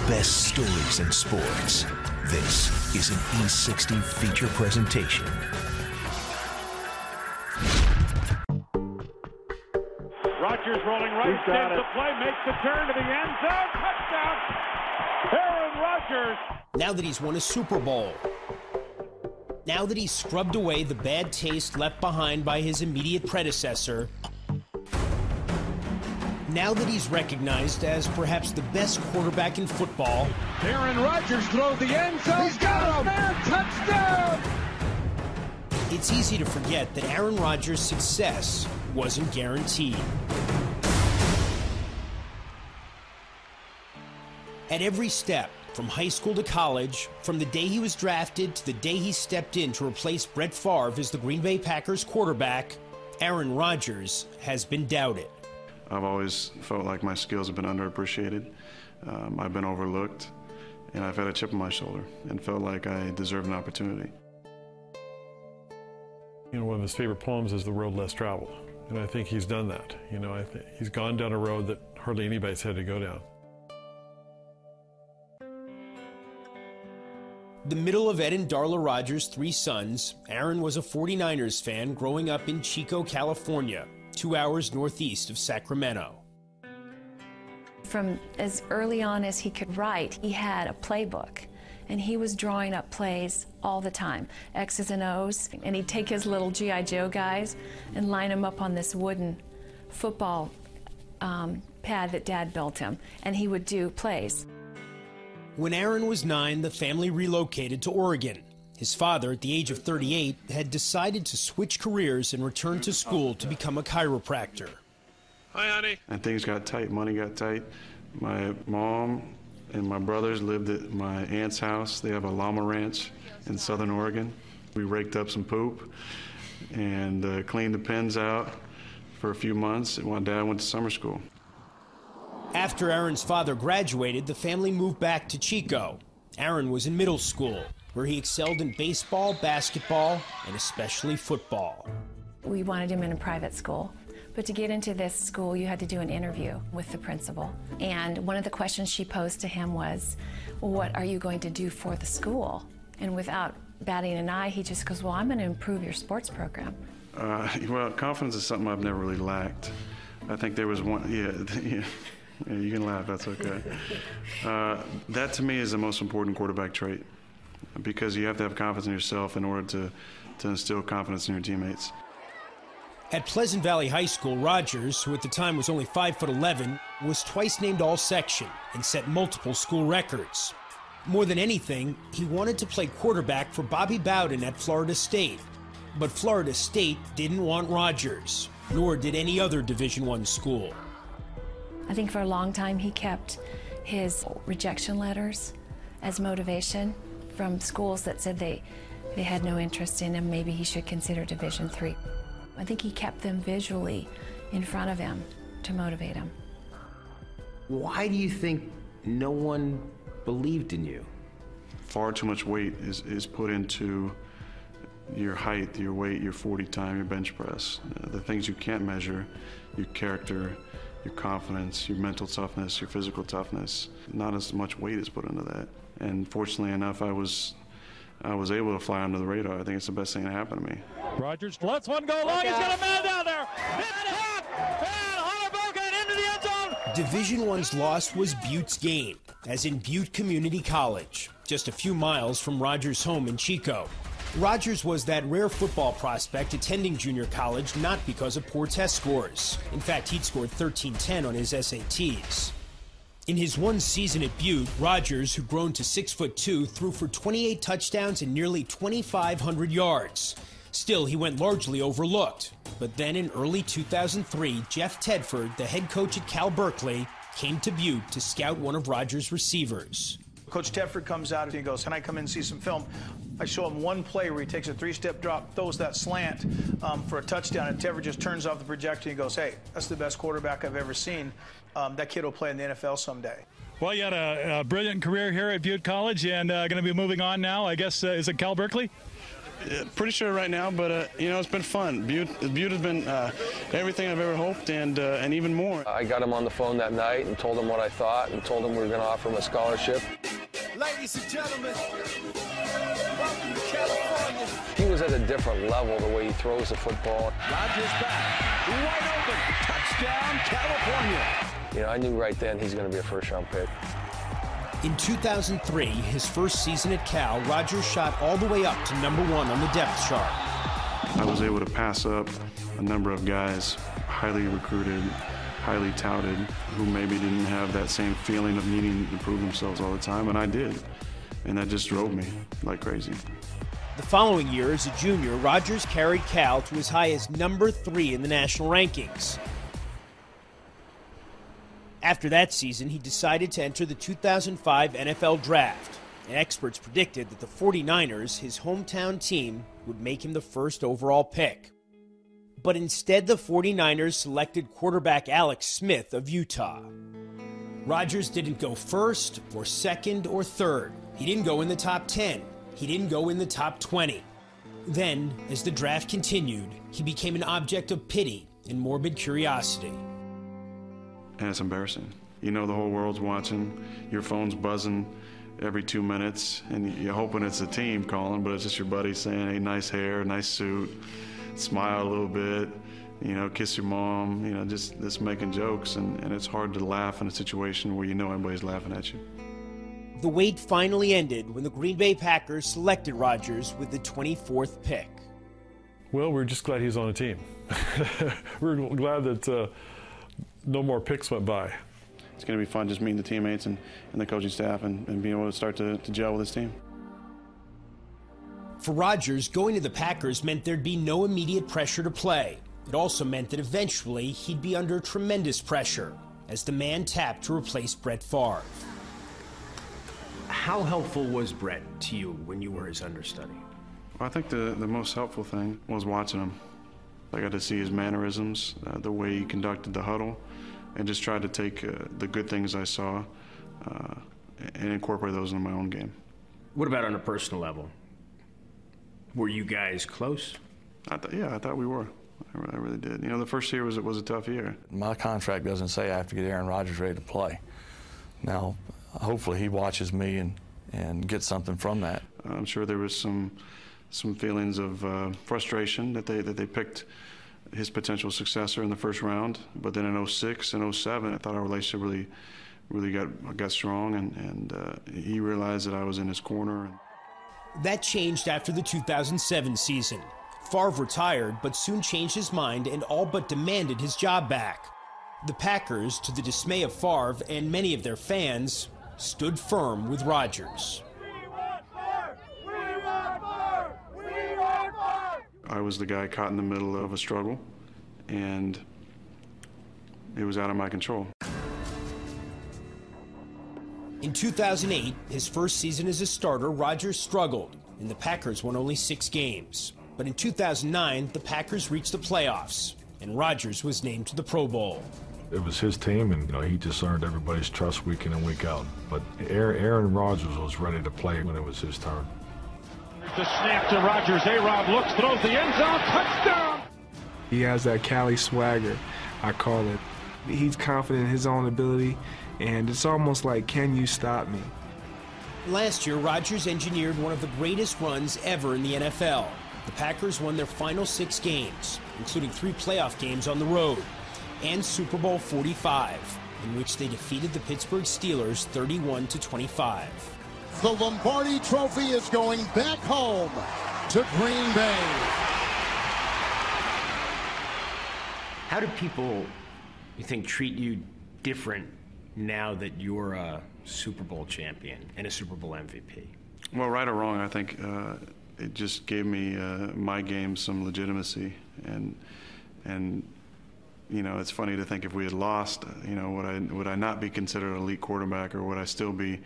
best stories in sports. This is an E60 feature presentation. Rodgers rolling right, sends the play, makes the turn to the end zone. Touchdown, Aaron Rodgers. Now that he's won a Super Bowl, now that he's scrubbed away the bad taste left behind by his immediate predecessor, now that he's recognized as perhaps the best quarterback in football, Aaron Rodgers throws the end zone. He's got him, man! Touchdown! It's easy to forget that Aaron Rodgers' success wasn't guaranteed. At every step, from high school to college, from the day he was drafted to the day he stepped in to replace Brett Favre as the Green Bay Packers quarterback, Aaron Rodgers has been doubted. I've always felt like my skills have been underappreciated. I've been overlooked, and I've had a chip on my shoulder and felt like I deserved an opportunity. You know, one of his favorite poems is The Road Less Traveled, and I think he's done that. You know, I think he's gone down a road that hardly anybody's had to go down. The middle of Ed and Darla Rodgers' three sons, Aaron was a 49ers fan growing up in Chico, California, 2 hours northeast of Sacramento. From as early on as he could write, he had a playbook, and he was drawing up plays all the time, X's and O's, and he'd take his little G.I. Joe guys and line them up on this wooden football pad that Dad built him, and he would do plays. When Aaron was 9, the family relocated to Oregon. His father, at the age of 38, had decided to switch careers and return to school to become a chiropractor. Hi, honey. And things got tight, money got tight. My mom and my brothers lived at my aunt's house. They have a llama ranch in southern Oregon. We raked up some poop and cleaned the pens out for a few months while Dad went to summer school. After Aaron's father graduated, the family moved back to Chico. Aaron was in middle school, where he excelled in baseball, basketball, and especially football. We wanted him in a private school, but to get into this school, you had to do an interview with the principal. And one of the questions she posed to him was, well, what are you going to do for the school? And without batting an eye, he just goes, well, I'm going to improve your sports program. Well, confidence is something I've never really lacked. I think there was one, yeah, you can laugh, that's okay. That to me is the most important quarterback trait, because you have to have confidence in yourself in order to instill confidence in your teammates. At Pleasant Valley High School, Rodgers, who at the time was only 5'11", was twice named All-Section and set multiple school records. More than anything, he wanted to play quarterback for Bobby Bowden at Florida State. But Florida State didn't want Rodgers, nor did any other Division I school. I think for a long time he kept his rejection letters as motivation from schools that said they had no interest in him. Maybe he should consider Division III. I think he kept them visually in front of him to motivate him. Why do you think no one believed in you? Far too much weight is put into your height, your weight, your 40 time, your bench press. The things you can't measure, your character, your confidence, your mental toughness, your physical toughness. Not as much weight is put into that. And fortunately enough, I was able to fly under the radar. I think it's the best thing that happened to me. Rodgers lets one go long. He's got a man down there. Hit top, and Hunter Bogan into the end zone. Division I's loss was Butte's gain, as in Butte Community College, just a few miles from Rodgers' home in Chico. Rodgers was that rare football prospect attending junior college not because of poor test scores. In fact, he'd scored 1310 on his SATs. In his one season at Butte, Rodgers, who'd grown to 6'2", threw for 28 touchdowns and nearly 2,500 yards. Still, he went largely overlooked. But then in early 2003, Jeff Tedford, the head coach at Cal Berkeley, came to Butte to scout one of Rodgers' receivers. Coach Tedford comes out and he goes, can I come in and see some film? I show him one play where he takes a three-step drop, throws that slant for a touchdown, and Tedford just turns off the projector and he goes, hey, that's the best quarterback I've ever seen. That kid will play in the NFL someday. Well, you had a brilliant career here at Butte College and going to be moving on now, I guess, is it Cal Berkeley? Pretty sure right now, but you know, it's been fun. Butte has been everything I've ever hoped, and even more. I got him on the phone that night and told him what I thought, and told him we were going to offer him a scholarship. Ladies and gentlemen, welcome to California. He was at a different level the way he throws the football. Rodgers back, wide open, touchdown, California. You know, I knew right then he's going to be a first-round pick. In 2003, his first season at Cal, Rodgers shot all the way up to #1 on the depth chart. I was able to pass up a number of guys, highly recruited, highly touted, who maybe didn't have that same feeling of needing to prove themselves all the time, and I did. And that just drove me like crazy. The following year, as a junior, Rodgers carried Cal to as high as #3 in the national rankings. After that season, he decided to enter the 2005 NFL Draft, and experts predicted that the 49ers, his hometown team, would make him the first overall pick. But instead, the 49ers selected quarterback Alex Smith of Utah. Rodgers didn't go first, or second, or third. He didn't go in the top 10. He didn't go in the top 20. Then, as the draft continued, he became an object of pity and morbid curiosity. And it's embarrassing. You know the whole world's watching, your phone's buzzing every 2 minutes, and you're hoping it's a team calling, but it's just your buddy saying, hey, nice hair, nice suit, smile a little bit, you know, kiss your mom, you know, just making jokes, and it's hard to laugh in a situation where you know everybody's laughing at you. The wait finally ended when the Green Bay Packers selected Rodgers with the 24th pick. Well, we're just glad he's on a team. We're glad that no more picks went by. It's going to be fun just meeting the teammates and the coaching staff and being able to start to gel with this team. For Rodgers, going to the Packers meant there'd be no immediate pressure to play. It also meant that eventually he'd be under tremendous pressure as the man tapped to replace Brett Favre. How helpful was Brett to you when you were his understudy? Well, I think the most helpful thing was watching him. I got to see his mannerisms, the way he conducted the huddle, and just tried to take the good things I saw and incorporate those into my own game. What about on a personal level? Were you guys close? Yeah, I thought we were. I really did. You know, the first year was a tough year. My contract doesn't say I have to get Aaron Rodgers ready to play. Now, hopefully he watches me and gets something from that. I'm sure there was some feelings of frustration that they picked his potential successor in the first round, but then in 06 and 07, I thought our relationship really got strong, and he realized that I was in his corner. That changed after the 2007 season. Favre retired, but soon changed his mind and all but demanded his job back. The Packers, to the dismay of Favre and many of their fans, stood firm with Rodgers. I was the guy caught in the middle of a struggle, and it was out of my control. In 2008, his first season as a starter, Rodgers struggled, and the Packers won only 6 games. But in 2009, the Packers reached the playoffs, and Rodgers was named to the Pro Bowl. It was his team, and he just earned everybody's trust week in and week out. But Aaron Rodgers was ready to play when it was his turn. The snap to Rodgers. A-Rod looks, throws the end zone, touchdown! He has that Cali swagger, I call it. He's confident in his own ability, and it's almost like, can you stop me? Last year, Rodgers engineered one of the greatest runs ever in the NFL. The Packers won their final 6 games, including 3 playoff games on the road, and Super Bowl 45, in which they defeated the Pittsburgh Steelers 31-25. The Lombardi Trophy is going back home to Green Bay. How do people, you think, treat you different now that you're a Super Bowl champion and a Super Bowl MVP? Well, right or wrong, I think it just gave me my game some legitimacy, and you know, it's funny to think if we had lost, you know, would I not be considered an elite quarterback, or would I still be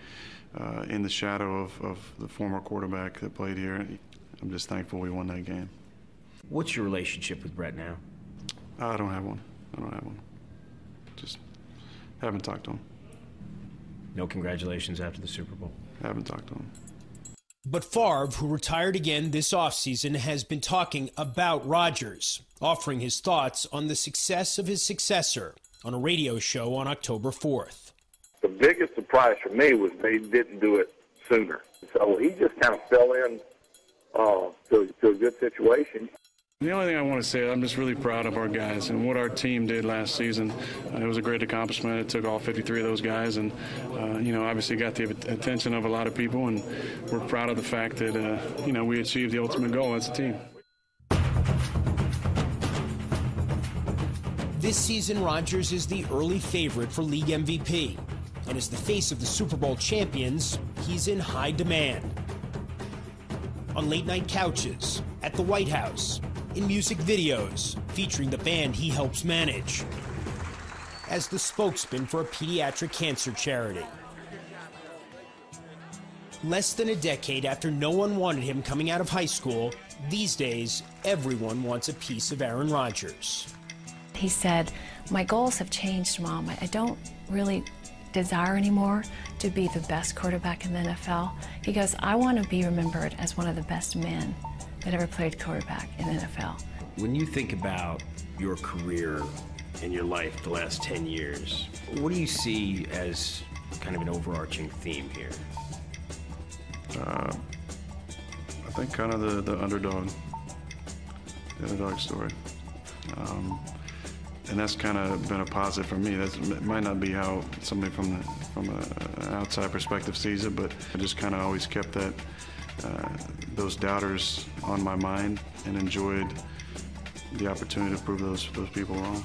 in the shadow of the former quarterback that played here? I'm just thankful we won that game. What's your relationship with Brett now? I don't have one. Just haven't talked to him. No congratulations after the Super Bowl? Haven't talked to him. But Favre, who retired again this offseason, has been talking about Rodgers, offering his thoughts on the success of his successor on a radio show on October 4th. The biggest surprise for me was they didn't do it sooner. So he just kind of fell in to a good situation. The only thing I want to say, I'm just really proud of our guys and what our team did last season. It was a great accomplishment. It took all 53 of those guys and, obviously got the attention of a lot of people, and we're proud of the fact that, we achieved the ultimate goal as a team. This season, Rodgers is the early favorite for league MVP. And as the face of the Super Bowl champions, he's in high demand. On late-night couches, at the White House, in music videos featuring the band he helps manage, as the spokesman for a pediatric cancer charity. Less than a decade after no one wanted him coming out of high school, these days, everyone wants a piece of Aaron Rodgers. He said, "My goals have changed, Mom. I don't really desire anymore to be the best quarterback in the NFL." He goes, "I want to be remembered as one of the best men that ever played quarterback in the NFL." When you think about your career and your life the last 10 years, what do you see as kind of an overarching theme here? I think kind of the underdog story. And that's kind of been a positive for me. It might not be how somebody from an outside perspective sees it, but I just kind of always kept those doubters on my mind and enjoyed the opportunity to prove those people wrong.